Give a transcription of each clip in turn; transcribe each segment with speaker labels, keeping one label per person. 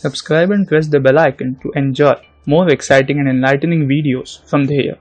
Speaker 1: Subscribe and press the bell icon to enjoy more exciting and enlightening videos from the here.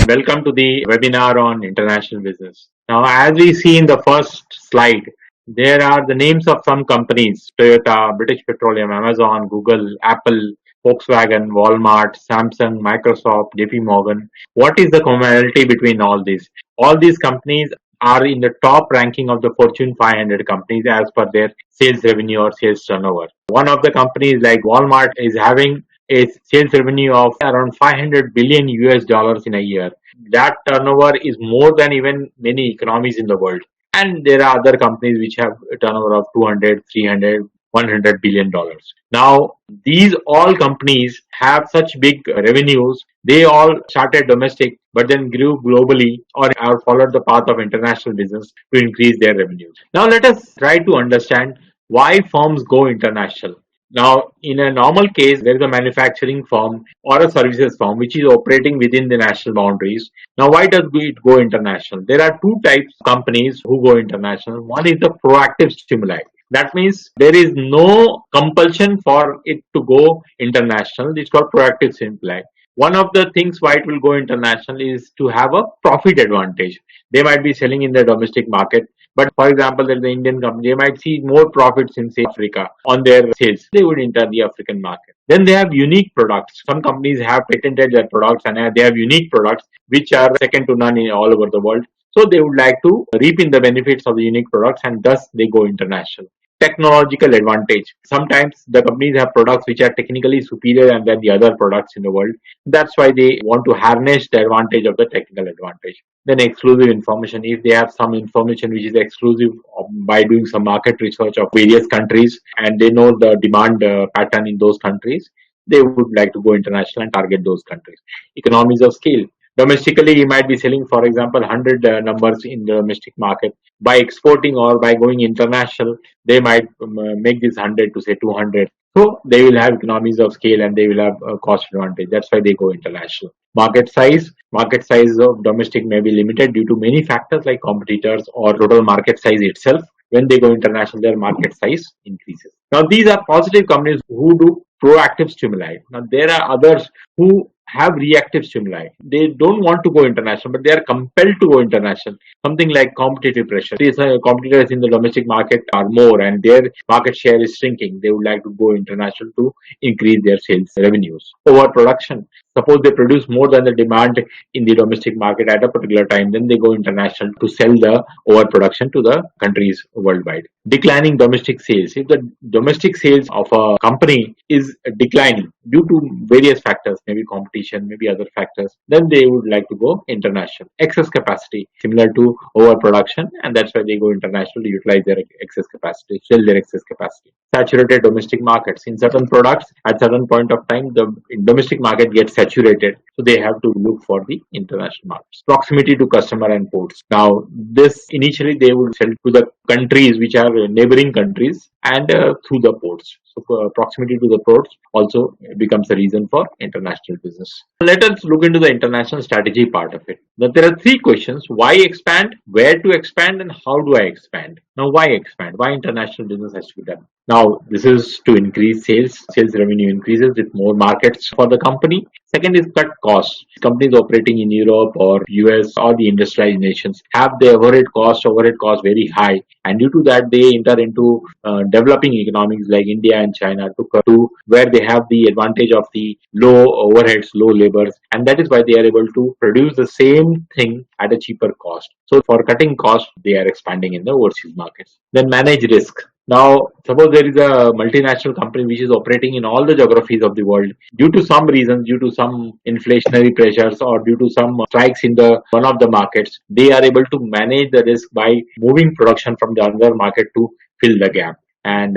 Speaker 2: Welcome to the webinar on international business. Now, as we see in the first slide, there are the names of some companies: Toyota, British Petroleum, Amazon, Google, Apple, Volkswagen, Walmart, Samsung, Microsoft, JP Morgan. What is the commonality between all these? All these companies are in the top ranking of the Fortune 500 companies as per their sales revenue or sales turnover. One of the companies like Walmart is having a sales revenue of around 500 billion US dollars in a year. That turnover is more than even many economies in the world. And there are other companies which have a turnover of 200, 300, 100 billion dollars. Now, these all companies have such big revenues. They all started domestic but then grew globally or followed the path of international business to increase their revenues. Now, let us try to understand why firms go international. Now, in a normal case, there is a manufacturing firm or a services firm which is operating within the national boundaries. Now, why does it go international? There are two types of companies who go international. One is the proactive stimuli. That means there is no compulsion for it to go international. It's called proactive stimuli. One of the things why it will go international is to have a profit advantage. They might be selling in the domestic market, but for example, there's an Indian company, they might see more profits in, say, Africa on their sales. They would enter the African market. Then they have unique products. Some companies have patented their products and they have unique products which are second to none in all over the world. So they would like to reap in the benefits of the unique products and thus they go international. Technological advantage. Sometimes the companies have products which are technically superior than the other products in the world. That's why they want to harness the advantage of the technical advantage. Then exclusive information. If they have some information which is exclusive by doing some market research of various countries and they know the demand pattern in those countries, they would like to go international and target those countries. Economies of scale. Domestically, you might be selling, for example, 100 numbers in the domestic market. By exporting or by going international, they might make this 100 to say 200. So they will have economies of scale and they will have a cost advantage. That's why they go international. Market size of domestic may be limited due to many factors like competitors or total market size itself. When they go international, their market size increases. Now, these are positive companies who do proactive stimuli. Now, there are others who have reactive stimuli. They don't want to go international, but they are compelled to go international. Something like competitive pressure. These competitors in the domestic market are more and their market share is shrinking. They would like to go international to increase their sales revenues. Overproduction. Suppose they produce more than the demand in the domestic market at a particular time, then they go international to sell the overproduction to the countries worldwide. Declining domestic sales. If the domestic sales of a company is declining due to various factors, maybe competition, maybe other factors, then they would like to go international. Excess capacity, similar to overproduction, and that's why they go international to utilize their excess capacity, sell their excess capacity. Saturated domestic markets. In certain products, at certain point of time, the domestic market gets saturated, so they have to look for the international markets. Proximity to customer and ports. Now, this initially they would sell to the countries which are neighboring countries and through the ports. So proximity to the ports also becomes a reason for international business. Let us look into the international strategy part of it. Now, there are three questions: why expand, where to expand, and how do I expand? Now, why expand? Why international business has to be done? Now, this is to increase sales. Sales revenue increases with more markets for the company. Second is cut costs. Companies operating in Europe or US or the industrialized nations have their overhead cost very high, and due to that they enter into developing economies like India and China to where they have the advantage of the low overheads, low labors, and that is why they are able to produce the same thing at a cheaper cost. So for cutting costs, they are expanding in the overseas markets. Then manage risk. Now, suppose there is a multinational company which is operating in all the geographies of the world. Due to some reasons, due to some inflationary pressures or due to some strikes in the one of the markets, they are able to manage the risk by moving production from the other market to fill the gap. and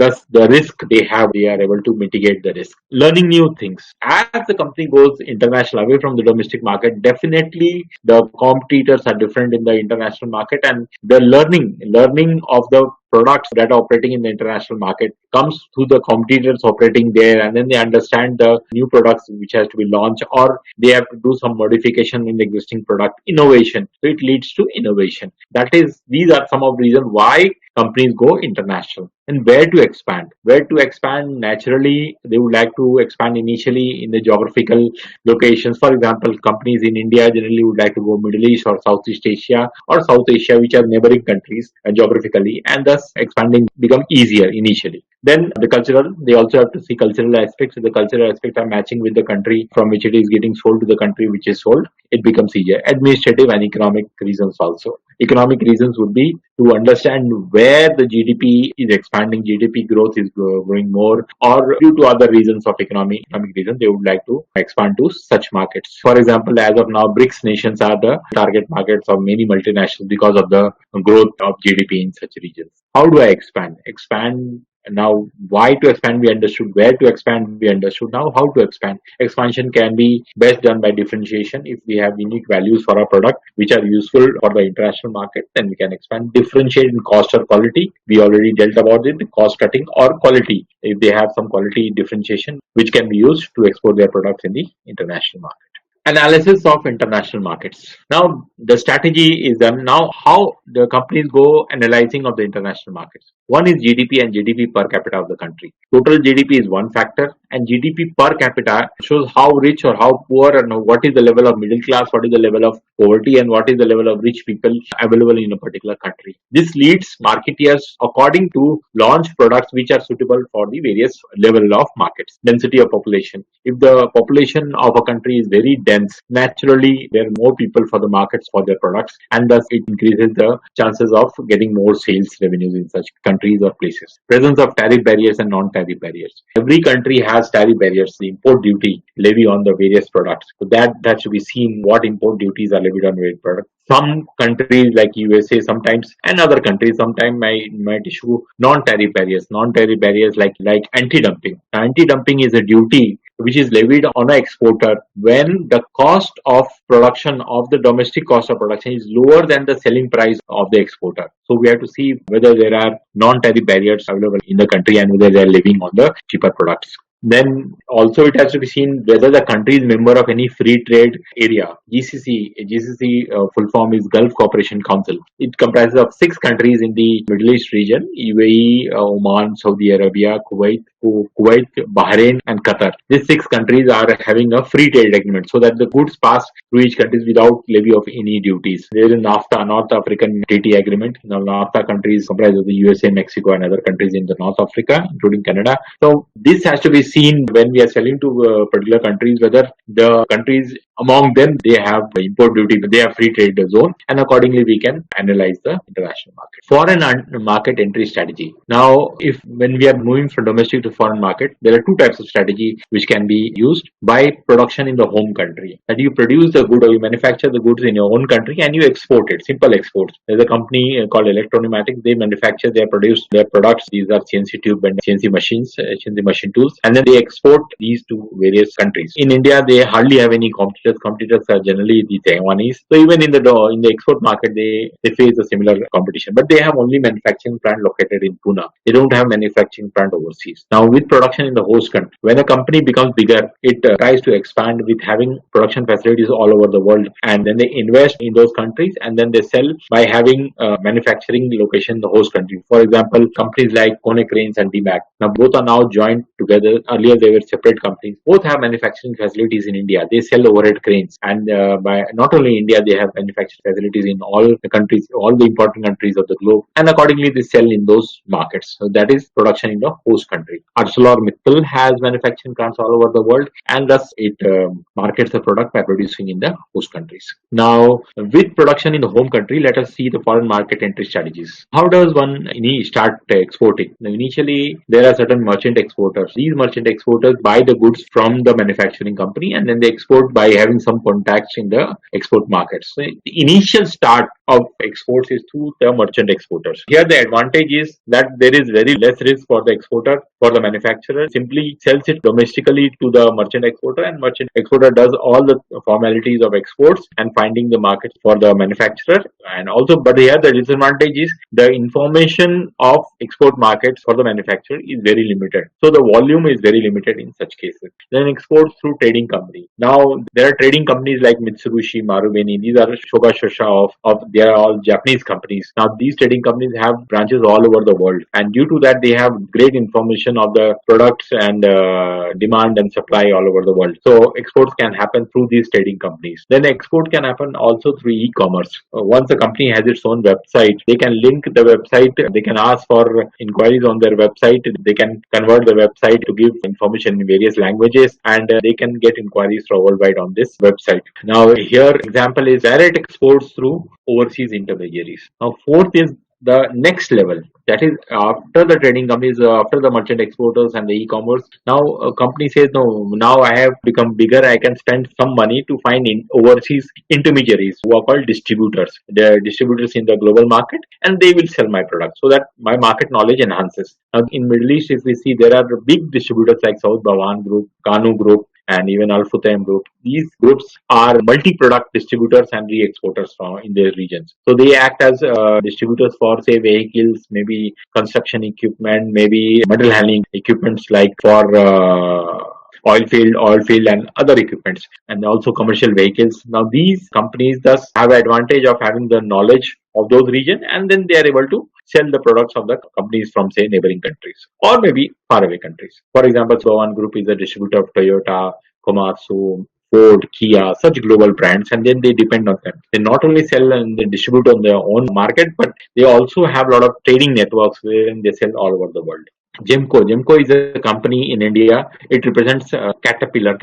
Speaker 2: thus the risk they are able to mitigate the risk. Learning new things. As the company goes international away from the domestic market, definitely the competitors are different in the international market, and the learning of the products that are operating in the international market comes through the competitors operating there, and then they understand the new products which has to be launched, or they have to do some modification in the existing product. Innovation, so it leads to innovation. These are some of the reasons why companies go international. And where to expand naturally, they would like to expand initially in the geographical locations. For example, companies in India generally would like to go Middle East or Southeast Asia or South Asia, which are neighboring countries geographically, and thus expanding become easier initially. Then the cultural, they also have to see cultural aspects. If the cultural aspects are matching with the country from which it is getting sold to the country which is sold, it becomes easier. Administrative and economic reasons also. Economic reasons would be to understand where the GDP is expanding, GDP growth is growing more, or due to other reasons of economic reasons, they would like to expand to such markets. For example, as of now, BRICS nations are the target markets of many multinationals because of the growth of GDP in such regions. How do I expand? Now, why to expand we understood, where to expand we understood. Now, how to expand? Expansion can be best done by differentiation. If we have unique values for our product which are useful for the international market, then we can expand. Differentiate in cost or quality, we already dealt about it, the cost cutting or quality, if they have some quality differentiation which can be used to export their products in the international market. Analysis of international markets. Now, the strategy is done. Now, how the companies go analyzing of the international markets. One is GDP and GDP per capita of the country. Total GDP is one factor, and GDP per capita shows how rich or how poor, and what is the level of middle class, what is the level of poverty, and what is the level of rich people available in a particular country. This leads marketeers according to launch products which are suitable for the various level of markets. Density of population. If the population of a country is very dense, naturally there are more people for the markets for their products, and thus it increases the chances of getting more sales revenues in such countries or places. Presence of tariff barriers and non-tariff barriers. Every country has tariff barriers, the import duty levy on the various products. So that should be seen, what import duties are levied on various products. Some countries like USA sometimes, and other countries sometimes might issue non-tariff barriers. Non-tariff barriers like anti-dumping. Anti-dumping is a duty which is levied on an exporter when the cost of production of the domestic cost of production is lower than the selling price of the exporter. So we have to see whether there are non-tariff barriers available in the country and whether they are levying on the cheaper products. Then also it has to be seen whether the country is member of any free trade area. GCC full form is Gulf Cooperation Council. It comprises of 6 countries in the Middle East region: UAE, Oman, Saudi Arabia, Kuwait, Bahrain, and Qatar. These 6 countries are having a free trade agreement so that the goods pass through each country without levy of any duties. There is NAFTA, North African Treaty Agreement. Now, NAFTA countries comprise of the USA, Mexico, and other countries in the North Africa, including Canada. So this has to be seen when we are selling to particular countries, whether the countries among them they have import duty, they have free trade zone, and accordingly we can analyze the international market. Foreign market entry strategy. Now, if when we are moving from domestic to foreign market, there are 2 types of strategy which can be used. By production in the home country, that you produce the good or you manufacture the goods in your own country and you export it. Simple exports. There's a company called Electro-Pneumatics. They manufacture, they produce their products. These are CNC tube and CNC machines, CNC machine tools, and then they export these to various countries. In India, they hardly have any competitors. Competitors are generally the Taiwanese. So even in the export market, they face a similar competition, but they have only manufacturing plant located in Pune. They don't have manufacturing plant overseas. Now, with production in the host country, when a company becomes bigger, it tries to expand with having production facilities all over the world, and then they invest in those countries, and then they sell by having manufacturing location in the host country. For example, companies like Konecranes and DMAC. Now, both are now joined together. Earlier, they were separate companies. Both have manufacturing facilities in India. They sell overhead cranes, and by not only India, they have manufacturing facilities in all the countries, all the important countries of the globe, and accordingly, they sell in those markets. So that is production in the host country. ArcelorMittal has manufacturing plants all over the world, and thus it markets the product by producing in the host countries. Now, with production in the home country, let us see the foreign market entry strategies. How does one start exporting? Now, initially, there are certain merchant exporters. These merchant exporters buy the goods from the manufacturing company, and then they export by having some contacts in the export markets. So the initial start of exports is through the merchant exporters. Here the advantage is that there is very less risk for the exporter, for the manufacturer simply sells it domestically to the merchant exporter, and merchant exporter does all the formalities of exports and finding the market for the manufacturer. And also, but here the disadvantage is the information of export markets for the manufacturer is very limited. So the volume is very limited in such cases. Then exports through trading company. Now there are trading companies like Mitsubishi, Marubeni. These are Shoga Shosha of they are all Japanese companies. Now these trading companies have branches all over the world, and due to that they have great information of the products and demand and supply all over the world. So exports can happen through these trading companies. Then export can happen also through e-commerce. Once a company has its own website, they can link the website. They can ask for inquiries on their website. They can convert the website to give information in various languages, and they can get inquiries from worldwide on this website. Now here example is direct exports through overseas intermediaries. Now fourth is the next level, that is after the trading companies, after the merchant exporters and the e-commerce. Now a company says, no, now I have become bigger, I can spend some money to find in overseas intermediaries who are called distributors. They are distributors in the global market, and they will sell my product so that my market knowledge enhances. Now in Middle East, if we see, there are big distributors like South Bawan Group, Kanu Group, and even Al Futtaim Group. These groups are multi-product distributors and re-exporters in their regions. So they act as distributors for, say, vehicles, maybe construction equipment, maybe metal handling equipments like for oil field, and other equipments, and also commercial vehicles. Now these companies thus have advantage of having the knowledge of those regions, and then they are able to sell the products of the companies from, say, neighboring countries or maybe faraway countries. For example, Sohan Group is a distributor of Toyota, Komatsu, Ford, Kia, such global brands, and then they depend on them. They not only sell and they distribute on their own market, but they also have a lot of trading networks wherein they sell all over the world. Gemco is a company in India. It represents Caterpillar,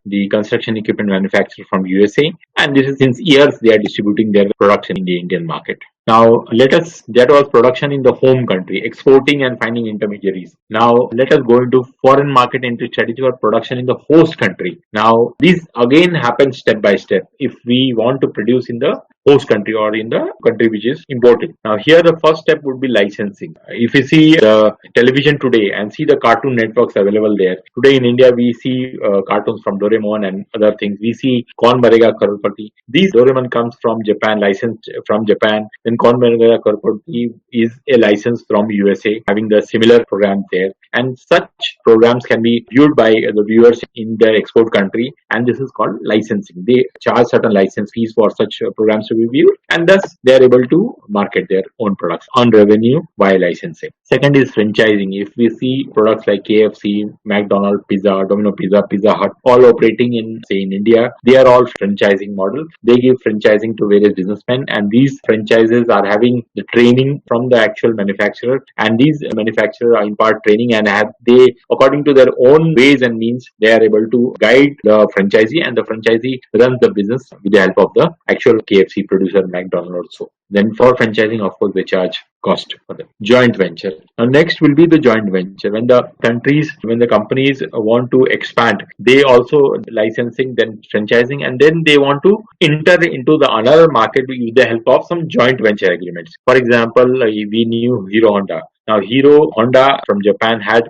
Speaker 2: the construction equipment manufacturer from USA, and this is since years they are distributing their products in the Indian market. Now that was production in the home country, exporting and finding intermediaries. Now let us go into foreign market entry strategy for production in the host country. Now this again happens step by step. If we want to produce in the host country or in the country which is imported. Now here the first step would be licensing. If you see the television today and see the cartoon networks available there, today in India we see cartoons from Doraemon and other things. We see Kaun Banega Crorepati. These Doraemon comes from Japan, licensed from Japan. Then Kaun Banega Crorepati is a license from USA, having the similar programs there. And such programs can be viewed by the viewers in their export country, and this is called licensing. They charge certain license fees for such programs to be viewed, and thus they are able to market their own products on revenue via licensing. Second is franchising. If we see products like KFC, McDonald's, Domino Pizza, Pizza Hut, all operating in India, they are all franchising model. They give franchising to various businessmen, and these franchises are having the training from the actual manufacturer, and these manufacturers impart training, and they, according to their own ways and means, they are able to guide the franchisee, and the franchisee runs the business with the help of the actual KFC producer, McDonald's also. Then for franchising, of course, they charge cost for the joint venture. Now next will be the joint venture. When the companies want to expand, they also licensing, then franchising, and then they want to enter into the another market with the help of some joint venture agreements. For example, we knew Hero Honda. Now, Hero Honda from Japan had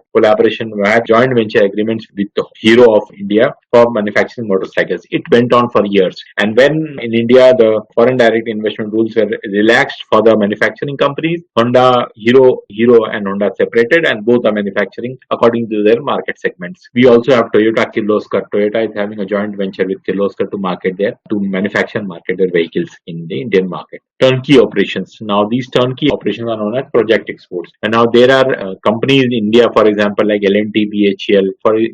Speaker 2: joint venture agreements with the Hero of India for manufacturing motorcycles. It went on for years. And when in India, the foreign direct investment rules were relaxed for the manufacturing companies, Hero and Honda separated, and both are manufacturing according to their market segments. We also have Toyota Kirloskar. Toyota is having a joint venture with Kirloskar to market their vehicles in the Indian market. Turnkey operations. Now, these turnkey operations are known as project exports. And now there are companies in India, for example, like L&T, BHEL,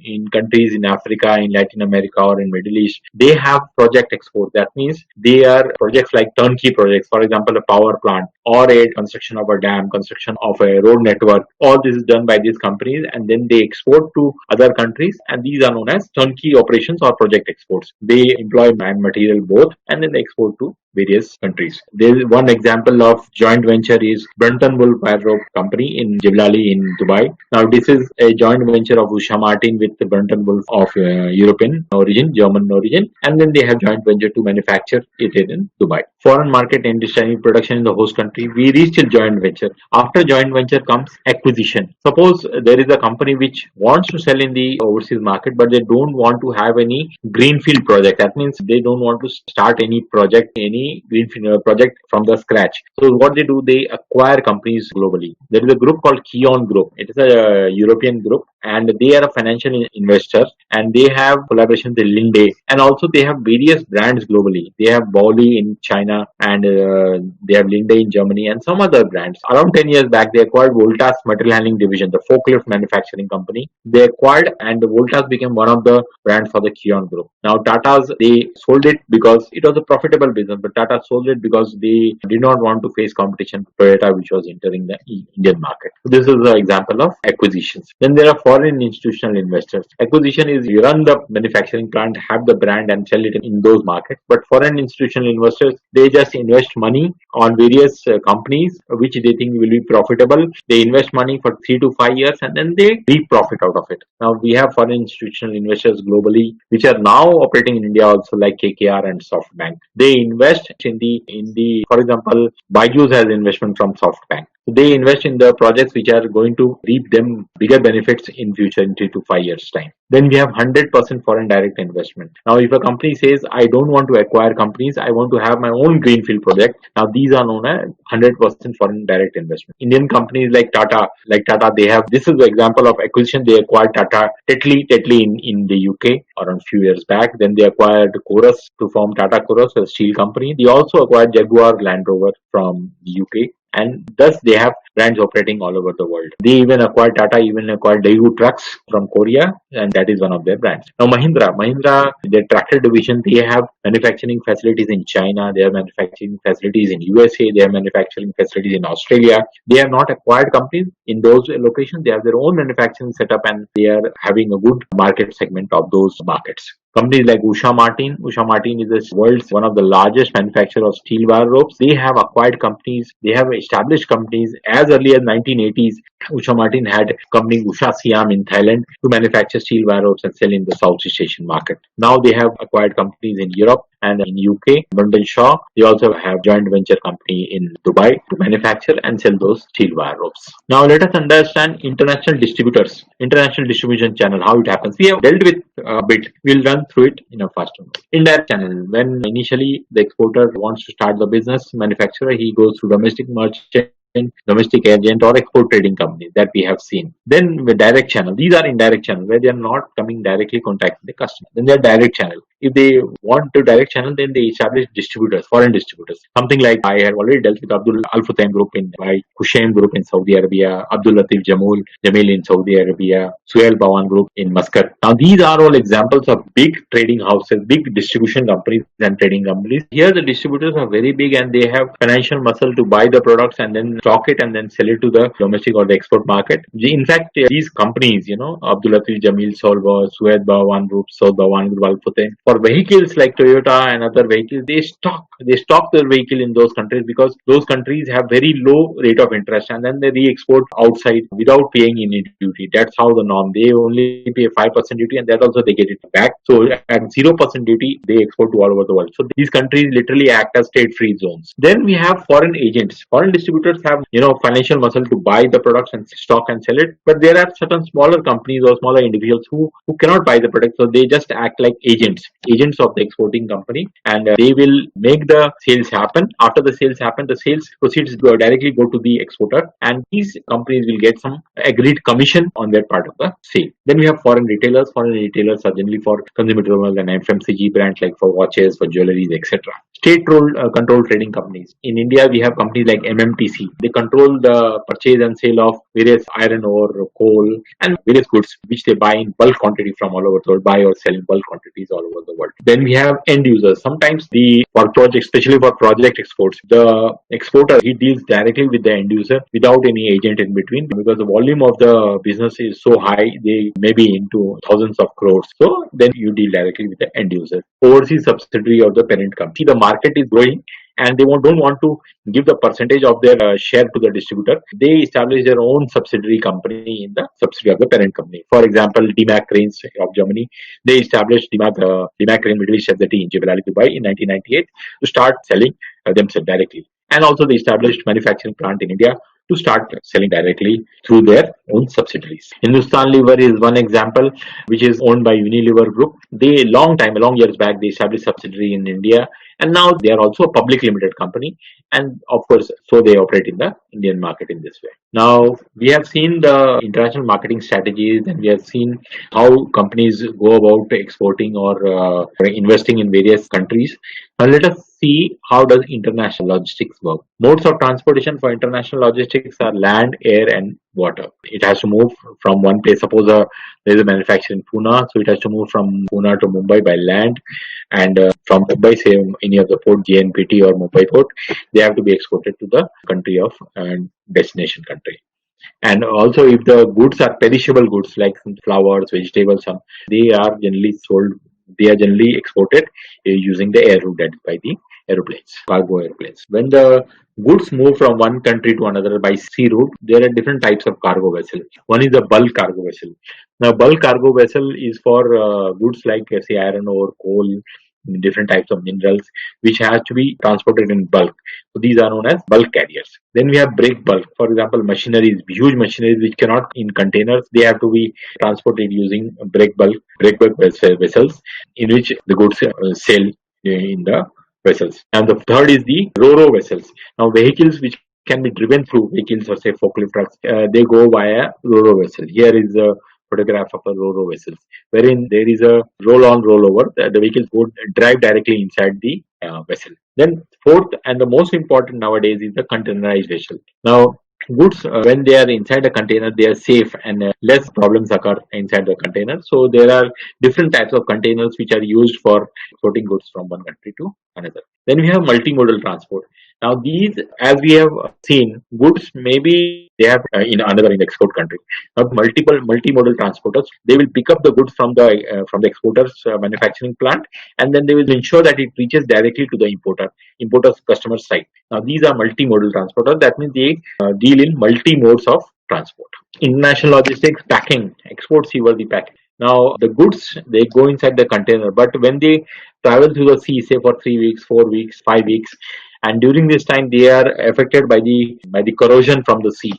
Speaker 2: in countries in Africa, in Latin America, or in Middle East, they have project exports. That means they are projects like turnkey projects, for example, a power plant or a construction of a dam, construction of a road network. All this is done by these companies, and then they export to other countries, and these are known as turnkey operations or project exports. They employ man, material both, and then they export to various countries. There is one example of joint venture is Brunton Wool Wire Rope Company in Jiblali in Dubai. Now this is a joint venture of Usha Martin with the Brunton Wool of European origin, German origin, and then they have joint venture to manufacture it in Dubai. Foreign market industry production in the host country, we reach till joint venture. After joint venture comes acquisition. Suppose there is a company which wants to sell in the overseas market, but they don't want to have any greenfield project. That means they don't want to start any project, any greenfield project from the scratch. So what they do, they acquire companies globally. There is a group called Kion Group. It is a European group, and they are a financial investor, and they have collaboration with Linde, and also they have various brands globally. They have Baoli in China, and they have Linde in Germany, and some other brands. Around 10 years back, they acquired Voltas Material Handling Division, the forklift manufacturing company. They acquired, and the Voltas became one of the brands for the Kion Group. Now Tata's, they sold it because it was a profitable business, but Tata sold it because they did not want to face competition with Toyota, which was entering the Indian market. So this is an example of acquisitions. Then there are foreign institutional investors. Acquisition is you run the manufacturing plant, have the brand, and sell it in those markets. But foreign institutional investors, they just invest money on various companies which they think will be profitable. They invest money for 3 to 5 years, and then they reap profit out of it. Now we have foreign institutional investors globally, which are now operating in India also, like KKR and SoftBank. They invest in the for example, Byju's has investment from SoftBank. They invest in the projects which are going to reap them bigger benefits in future in 3 to 5 years time. Then we have 100% foreign direct investment. Now if a company says, I don't want to acquire companies, I want to have my own greenfield project, now these are known as 100% foreign direct investment. Indian companies like Tata, they have, this is the example of acquisition. They acquired Tata Tetley in the UK around few years back. Then they acquired Chorus to form Tata Chorus, a steel company. They also acquired Jaguar Land Rover from the UK, and thus they have brands operating all over the world. They even acquired Daewoo Trucks from Korea, and that is one of their brands. Now Mahindra, their tractor division, they have manufacturing facilities in China, they have manufacturing facilities in USA, they have manufacturing facilities in Australia. They have not acquired companies in those locations. They have their own manufacturing setup, and they are having a good market segment of those markets. Companies like Usha Martin is the world's one of the largest manufacturer of steel wire ropes. They have acquired companies, they have established companies as early as 1980s. Usha Martin had company Usha Siam in Thailand to manufacture steel wire ropes and sell in the Southeast Asian market. Now they have acquired companies in Europe and in UK, London Shaw. They also have joint venture company in Dubai to manufacture and sell those steel wire ropes. Now let us understand international distributors, international distribution channel, how it happens. We have dealt with a bit. We'll run through it in a faster way. Indirect channel. When initially the exporter wants to start the business, manufacturer, he goes through domestic merchant, domestic agent, or export trading company that we have seen. Then the direct channel. These are indirect channel where they are not coming directly contacting the customer. Then they are direct channel. If they want to direct channel, then they establish distributors, foreign distributors. Something like I have already dealt with Abdul Al Futtaim Group in Dubai, Hushaim Group in Saudi Arabia, Abdul Latif Jamil in Saudi Arabia, Suhail Bawan Group in Muscat. Now these are all examples of big trading houses, big distribution companies and trading companies. Here the distributors are very big, and they have financial muscle to buy the products and then stock it and then sell it to the domestic or the export market. In fact, these companies, Abdul Latif Jamil, Suhail Bawan Group, Saud Bawan Group, Al Futtaim, for vehicles like Toyota and other vehicles, they stock their vehicle in those countries because those countries have very low rate of interest, and then they re-export outside without paying any duty. That's how the norm. They only pay 5% duty, and that also they get it back. So at 0% duty, they export to all over the world. So these countries literally act as trade-free zones. Then we have foreign agents. Foreign distributors have financial muscle to buy the products and stock and sell it. But there are certain smaller companies or smaller individuals who cannot buy the product, so they just act like agents of the exporting company, and they will make the sales happen. After the sales happen, the sales proceeds directly go to the exporter, and these companies will get some agreed commission on their part of the sale. Then we have foreign retailers. Foreign retailers are generally for consumer durables and FMCG brands, like for watches, for jewelries, etc. State-controlled trading companies. In India, we have companies like MMTC. They control the purchase and sale of various iron ore, coal, and various goods which they buy in bulk quantity from all over the world, buy or sell in bulk quantities all over the world. Then we have end users. Sometimes for projects, especially for project exports, the exporter, he deals directly with the end user without any agent in between, because the volume of the business is so high, they may be into thousands of crores. So then you deal directly with the end user. Overseas subsidiary of the parent company. The market is growing and they don't want to give the percentage of their share to the distributor, they establish their own subsidiary company in the subsidiary of the parent company. For example, DMAC Cranes of Germany, they established DMAC Crane Middle East FZT in Jebel Ali, Dubai in 1998 to start selling themselves directly. And also they established manufacturing plant in India to start selling directly through their own subsidiaries. Hindustan Lever is one example, which is owned by Unilever Group. They long years back, they established subsidiary in India, and now they are also a public limited company. And of course, so they operate in the Indian market in this way. Now we have seen the international marketing strategies, and we have seen how companies go about exporting or investing in various countries. Now let us see how does international logistics work. Modes of transportation for international logistics are land, air, and water. It has to move from one place. Suppose there is a manufacturer in Pune, so it has to move from Pune to Mumbai by land, and from Mumbai, say any of the port, JNPT or Mumbai port, they have to be exported to the country of destination country. And also, if the goods are perishable goods like flowers, vegetables, they are generally sold. They are generally exported using the air route, that is by the aeroplanes, cargo airplanes. When the goods move from one country to another by sea route, there are different types of cargo vessel. One is the bulk cargo vessel. Now, bulk cargo vessel is for goods like say iron ore, coal, different types of minerals, which has to be transported in bulk. So these are known as bulk carriers. Then we have break bulk. For example, machineries, huge machineries which cannot in containers, they have to be transported using break bulk vessels, in which the goods sail in the vessels. And the third is the ro-ro vessels. Now vehicles which can be driven through vehicles or say forklift trucks, they go via ro-ro vessel. Here is a photograph of a ro-ro vessels, wherein there is a roll-on, roll-over. The vehicles go drive directly inside the vessel. Then fourth and the most important nowadays is the containerized vessel. Now goods when they are inside a container, they are safe and less problems occur inside the container. So there are different types of containers which are used for exporting goods from one country to another. Then we have multimodal transport. Now these, as we have seen, goods maybe they have in another in the export country. Now multimodal transporters, they will pick up the goods from the exporter's manufacturing plant, and then they will ensure that it reaches directly to the importer's customer site. Now these are multimodal transporters. That means they deal in multi modes of transport. International logistics, packing, export seaworthy packing. Now the goods, they go inside the container, but when they travel through the sea, say for 3 weeks, 4 weeks, 5 weeks, and during this time they are affected by the corrosion from the sea,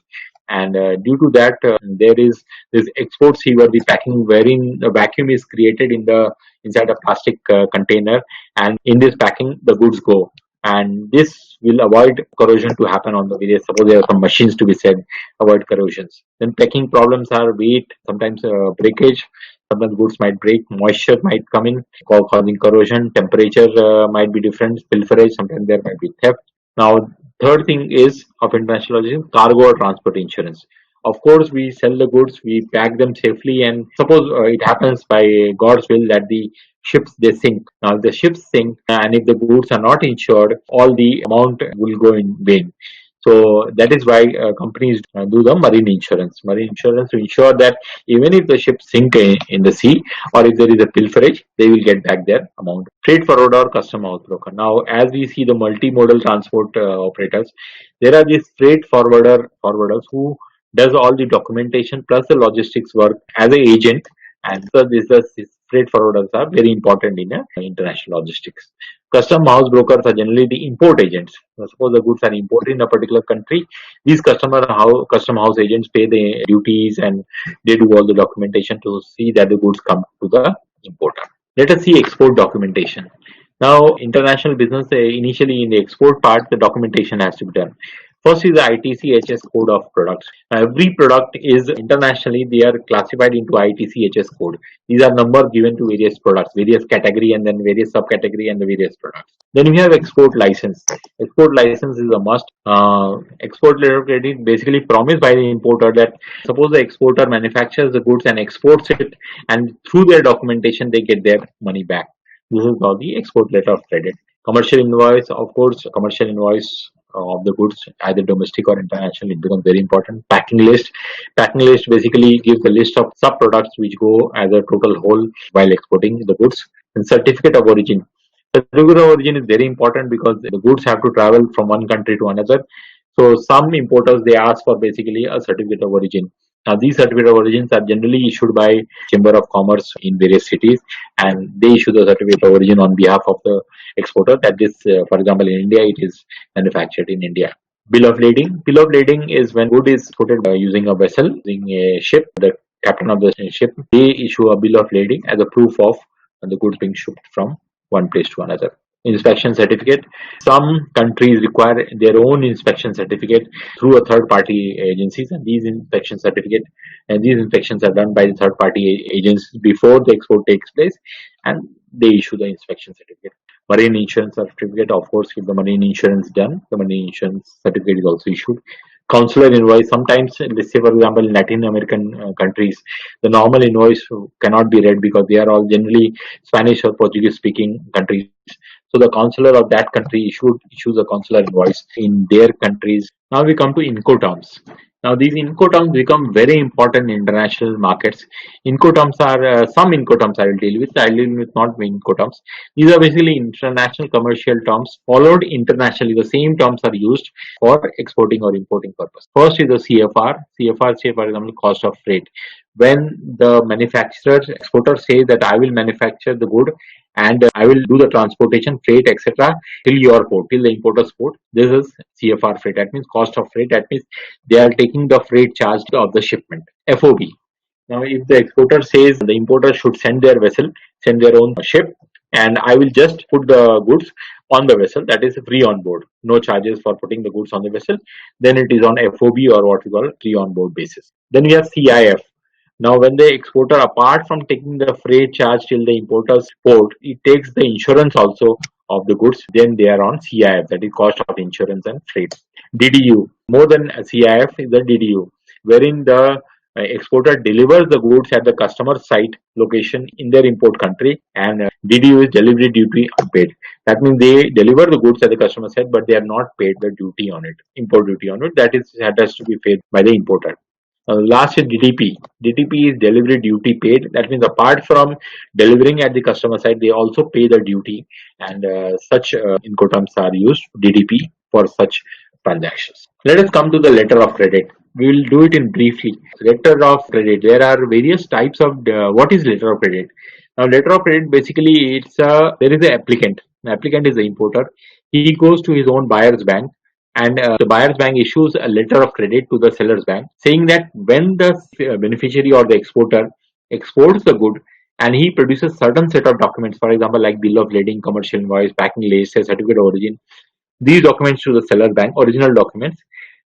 Speaker 2: and due to that there is this export seaworthy packing, wherein the vacuum is created inside a plastic container, and in this packing the goods go, and this will avoid corrosion to happen on the various. Suppose there are some machines to be said, avoid corrosions. Then packing problems are weight, sometimes breakage. Sometimes goods might break, moisture might come in, causing corrosion, temperature might be different, pilferage, sometimes there might be theft. Now, third thing is of international logistics, cargo or transport insurance. Of course, we sell the goods, we pack them safely, and suppose it happens by God's will that the ships they sink. Now, if the ships sink, and if the goods are not insured, all the amount will go in vain. So that is why companies do the marine insurance. Marine insurance to ensure that even if the ship sink in the sea, or if there is a pilferage, they will get back their amount. Freight forwarder or custom house broker. Now, as we see the multimodal transport operators, there are these freight forwarders who does all the documentation plus the logistics work as an agent, and so these freight forwarders are very important in international logistics. Custom house brokers are generally the import agents. Now, suppose the goods are imported in a particular country, these custom house agents pay the duties and they do all the documentation to see that the goods come to the importer. Let us see export documentation. Now, international business, initially in the export part, the documentation has to be done. First is the ITC-HS code of products. Now, every product is internationally, they are classified into ITC-HS code. These are numbers given to various products, various category, and then various subcategory and the various products. Then we have export license. Export license is a must. Export letter of credit basically promised by the importer that suppose the exporter manufactures the goods and exports it, and through their documentation they get their money back. This is called the export letter of credit. Commercial invoice, of course, commercial invoice of the goods, either domestic or international, it becomes very important. Packing list. Packing list basically gives a list of sub products which go as a total whole while exporting the goods. And certificate of origin. Certificate of origin is very important because the goods have to travel from one country to another. So some importers they ask for basically a certificate of origin. Now these certificate of origins are generally issued by Chamber of Commerce in various cities, and they issue the certificate of origin on behalf of the exporter. That is, for example, in India, it is manufactured in India. Bill of lading. Bill of lading is when good is exported by using a vessel, using a ship. The captain of the ship they issue a bill of lading as a proof of the goods being shipped from one place to another. Inspection certificate. Some countries require their own inspection certificate through a third party agencies, and these inspections are done by the third party agencies before the export takes place, and they issue the inspection certificate. Marine insurance certificate, of course, if the marine insurance done, the marine insurance certificate is also issued. Consular invoice. Sometimes, let's say for example, in Latin American countries, the normal invoice cannot be read because they are all generally Spanish or Portuguese speaking countries. So the consular of that country issues a consular invoice in their countries. Now we come to Incoterms. Now these Incoterms become very important in international markets. Incoterms are some Incoterms I will deal with. I will deal with not Incoterms. These are basically international commercial terms followed internationally. The same terms are used for exporting or importing purpose. First is the CFR. CFR, say for example, cost of freight. When the manufacturer exporter says that I will manufacture the good and I will do the transportation, freight, etc. till your port, till the importer's port. This is CFR freight. That means cost of freight. That means they are taking the freight charge of the shipment. FOB. Now, if the exporter says the importer should send their vessel, send their own ship, and I will just put the goods on the vessel, that is free on board, no charges for putting the goods on the vessel, then it is on FOB or what we call free on board basis. Then we have CIF. Now, when the exporter, apart from taking the freight charge till the importer's port, it takes the insurance also of the goods, then they are on CIF, that is cost of insurance and freight. DDU, more than CIF is the DDU, wherein the exporter delivers the goods at the customer site location in their import country, and DDU is delivery duty unpaid. That means they deliver the goods at the customer site, but they are not paid the duty on it, import duty on it. That has to be paid by the importer. Last is DDP. DDP is delivery duty paid. That means apart from delivering at the customer side, they also pay the duty, and such Incoterms are used DDP for such transactions. Let us come to the letter of credit. We will do it in briefly. Letter of credit. There are various types of what is letter of credit. Now, letter of credit basically there is an applicant. The applicant is the importer. He goes to his own buyer's bank, and the buyer's bank issues a letter of credit to the seller's bank saying that when the beneficiary or the exporter exports the good and he produces certain set of documents, for example like bill of lading, commercial invoice, packing list, certificate of origin, these documents to the seller bank, original documents,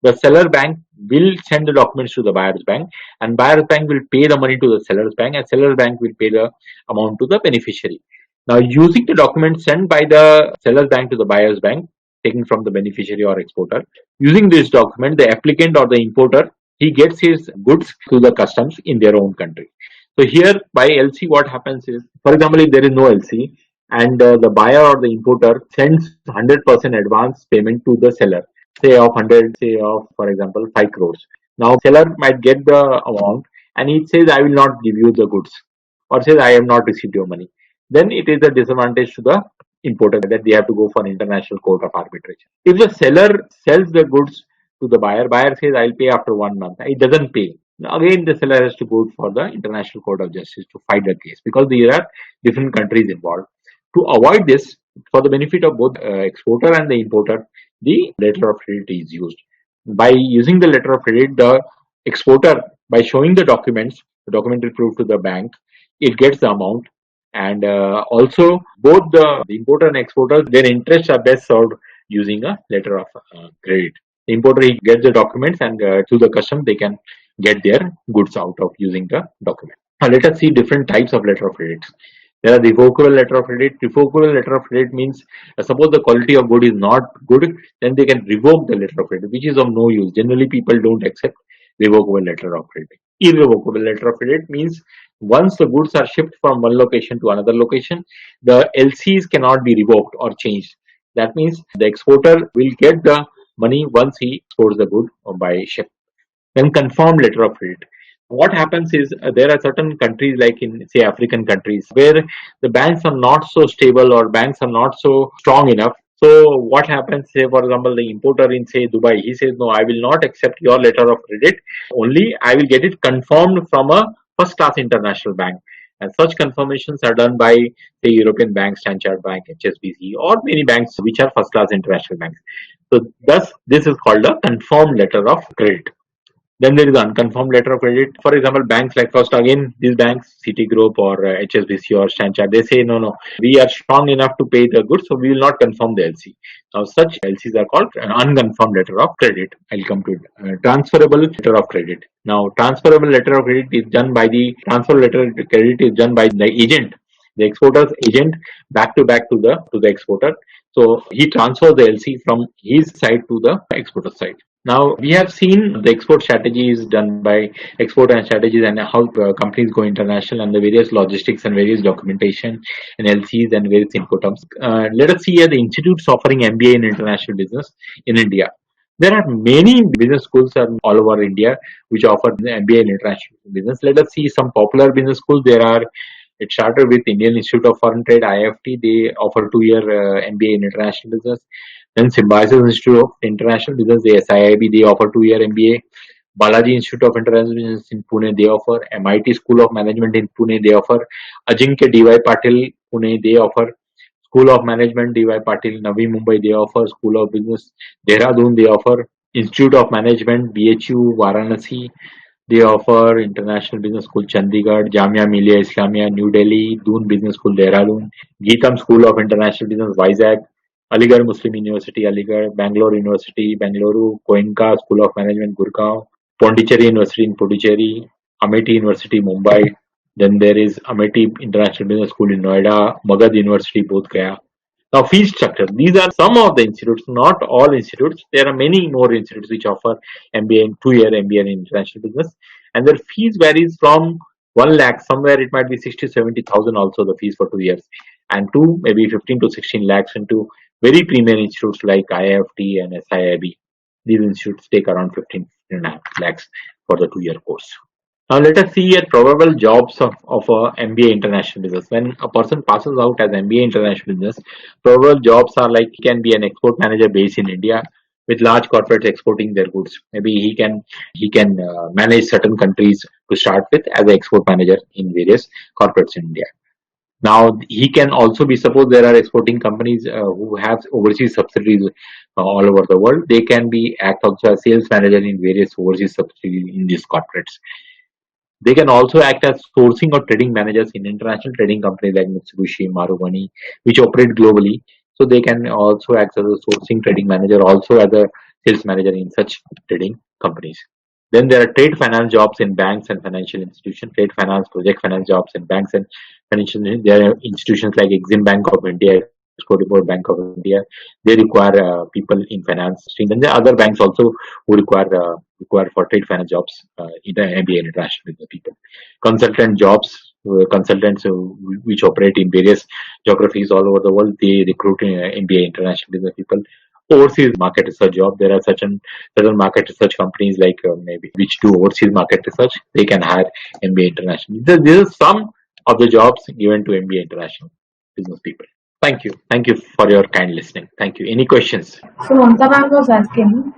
Speaker 2: the seller bank will send the documents to the buyer's bank, and buyer's bank will pay the money to the seller's bank, and seller's bank will pay the amount to the beneficiary. Now, using the documents sent by the seller's bank to the buyer's bank, taken from the beneficiary or exporter, using this document, the applicant or the importer, he gets his goods to the customs in their own country. So here by LC, what happens is, for example, if there is no LC and the buyer or the importer sends 100% advance payment to the seller, say of 100, say of, for example, 5 crores. Now, seller might get the amount and he says, I will not give you the goods, or says, I have not received your money. Then it is a disadvantage to the importer that they have to go for international court of arbitration. If the seller sells the goods to the buyer, buyer says, I'll pay after 1 month. It doesn't pay. Again, the seller has to go for the International Court of Justice to fight the case because there are different countries involved. To avoid this, for the benefit of both exporter and the importer, the letter of credit is used. By using the letter of credit, the exporter, by showing the documents, the documentary proof to the bank, it gets the amount, and also both the importer and exporter, their interests are best served using a letter of credit. The importer he gets the documents, and to the customs they can get their goods out of using the document. Now let us see different types of letter of credit. There are revocable letter of credit. Revocable letter of credit means suppose the quality of good is not good, then they can revoke the letter of credit, which is of no use. Generally, people don't accept revocable letter of credit. Irrevocable letter of credit means once the goods are shipped from one location to another location, the LCs cannot be revoked or changed. That means the exporter will get the money once he exports the good by ship. Then confirmed letter of credit. What happens is there are certain countries like in say African countries where the banks are not so stable or banks are not so strong enough. So what happens, say for example, the importer in say Dubai, he says, no, I will not accept your letter of credit. Only I will get it confirmed from a first class international bank. And such confirmations are done by the European banks, Standard Bank, HSBC, or many banks which are first class international banks. So thus this is called a confirmed letter of credit. Then there is unconfirmed letter of credit. For example, banks like first again these banks, Citigroup or HSBC or Standard, they say no, we are strong enough to pay the goods, so we will not confirm the LC. Now such LCs are called an unconfirmed letter of credit. I'll come to it. Transferable letter of credit. Now transferable letter of credit is done by the transfer letter of credit is done by the agent, the exporter's agent, back to the exporter. So he transfers the LC from his side to the exporter side. Now we have seen the export strategies done by export and strategies and how companies go international and the various logistics and various documentation and LCs and various incoterms. Let us see here the institutes offering MBA in international business in India. There are many business schools all over India which offer the MBA in international business. Let us see some popular business schools. It started with Indian Institute of Foreign Trade (IFT). They offer 2-year MBA in international business. Then Symbiosis Institute of International Business, the SIIB, they offer 2-year MBA. Balaji Institute of International Business in Pune, they offer. MIT School of Management in Pune, they offer. Ajinkya DY Patil, Pune, they offer. School of Management, DY Patil, Navi Mumbai, they offer. School of Business, Dehradun, they offer. Institute of Management, BHU, Varanasi, they offer. International Business School, Chandigarh. Jamia Millia Islamia, New Delhi. Doon Business School, Dehradun. Geetam School of International Business, Vizag. Aligarh Muslim University, Aligarh. Bangalore University, Bangalore. Goenka School of Management, Gurgaon. Pondicherry University in Puducherry. Amity University, Mumbai. Then there is Amity International Business School in Noida. Magad University, Bodh Gaya. Now, fee structure. These are some of the institutes, not all institutes. There are many more institutes which offer MBA in 2-year MBA in international business, and their fees varies from 1 lakh. Somewhere it might be 60 to 70,000 also the fees for 2 years, and to maybe 15 to 16 lakhs into very premium institutes like IFT and SIIB. These institutes take around 15.5 lakhs for the 2-year course. Now let us see at probable jobs of a MBA international business. When a person passes out as MBA international business, probable jobs are like he can be an export manager based in India with large corporates exporting their goods. Maybe he can manage certain countries to start with as an export manager in various corporates in India. Now he can also be, suppose there are exporting companies who have overseas subsidiaries all over the world. They can be act also as sales manager in various overseas subsidiaries in these corporates. They can also act as sourcing or trading managers in international trading companies like Mitsubishi, Marubeni, which operate globally. So they can also act as a sourcing trading manager, also as a sales manager in such trading companies. Then there are trade finance jobs in banks and financial institutions, trade finance, project finance jobs in banks and financial. There are institutions like Exim Bank of India, Export Bank of India. They require people in finance. And there are other banks also who require for trade finance jobs in the MBA international business people. Consultant jobs, consultants which operate in various geographies all over the world, they recruit MBA international business people. Overseas market research job, there are certain market research companies like maybe which do overseas market research. They can hire MBA international. These are some of the jobs given to MBA international business people. Thank you for your kind listening. Thank you. Any questions?
Speaker 3: So Mamta ma'am was asking,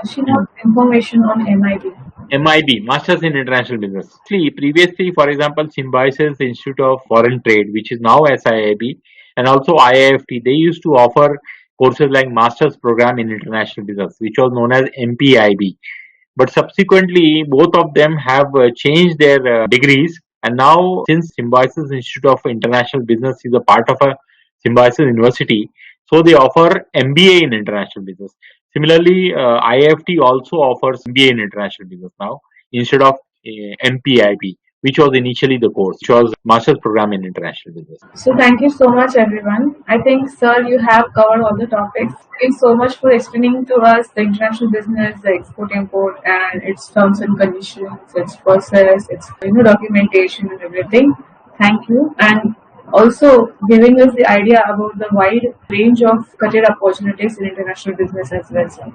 Speaker 3: she wants information on MIB.
Speaker 2: MIB, Masters in International Business. See, previously, for example, Symbiosis Institute of Foreign Trade, which is now SIIB, and also IIFT, they used to offer courses like Masters Program in International Business, which was known as MPIB. But subsequently, both of them have changed their degrees, and now since Symbiosis Institute of International Business is a part of a Symbiosis University, so they offer MBA in International Business. Similarly, IFT also offers MBA in International Business now instead of MPIB, which was initially the course, which was Master's Program in International Business.
Speaker 3: So thank you so much, everyone. I think, sir, you have covered all the topics. Thank you so much for explaining to us the international business, the export-import, and its terms and conditions, its process, its documentation and everything. Thank you, and also giving us the idea about the wide range of career opportunities in international business as well, sir.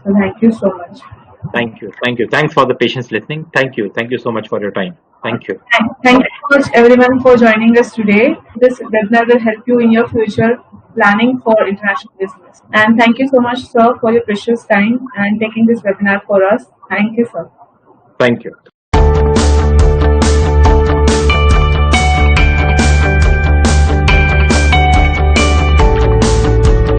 Speaker 3: So thank you so much.
Speaker 2: Thank you. Thank you. Thanks for the patience listening. Thank you. Thank you so much for your time. Thank you.
Speaker 3: Thank you so much, everyone, for joining us today. This webinar will help you in your future planning for international business. And thank you so much, sir, for your precious time and taking this webinar for us. Thank you, sir.
Speaker 2: Thank you.